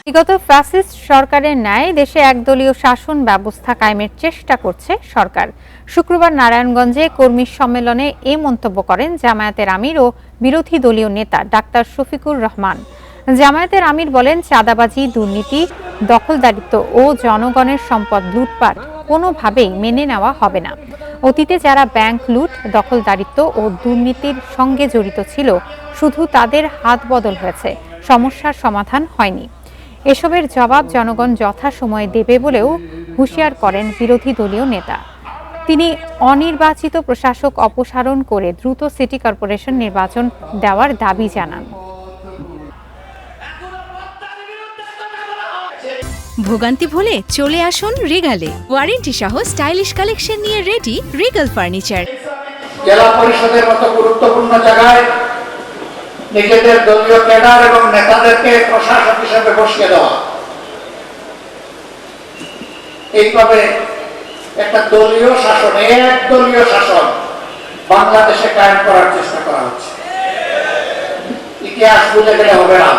বিগত ফ্যাসিস্ট সরকারের ন্যায় দেশে একদলীয় শাসন ব্যবস্থা কায়েমের চেষ্টা করছে সরকার। শুক্রবার নারায়ণগঞ্জে কর্মী সম্মেলনে এ মন্তব্য করেন জামায়াতের আমির ও বিরোধী দলীয় নেতা ডাক্তার শফিকুর রহমান। জামায়াতের আমির বলেন, চাঁদাবাজি, দুর্নীতি, দখলদারিত্ব ও জনগণের সম্পদ লুটপাট কোনোভাবেই মেনে নেওয়া হবে না। অতীতে যারা ব্যাংক লুট, দখলদারিত্ব ও দুর্নীতির সঙ্গে জড়িত ছিল, শুধু তাদের হাত বদল হয়েছে, সমস্যার সমাধান হয়নি। এসবের জবাব জনগণ যথাসময়ে দেবে বলেও হুঁশিয়ার করেন বিরোধী দলীয় নেতা। তিনি অনির্বাচিত প্রশাসক অপসারণ করে দ্রুত সিটি কর্পোরেশন নির্বাচন দেওয়ার দাবি জানান। ভোগান্তি ভুলে চলে আসুন রিগালে। ওয়ারেন্টি সহ স্টাইলিশ কালেকশন নিয়ে রেডি রিগাল ফার্নিচার। জেলা পরিষদের মতো গুরুত্বপূর্ণ জায়গায় নিজেদের দলীয় ক্যাডার এবং নেতাদেরকে প্রশাসক হিসেবে বসিয়ে দেওয়া, এইভাবে একটা দলীয় শাসন, একদলীয় শাসন বাংলাদেশে কায়েম করার চেষ্টা করা হচ্ছে। ইতিহাস ভুলে গেলে হবে না।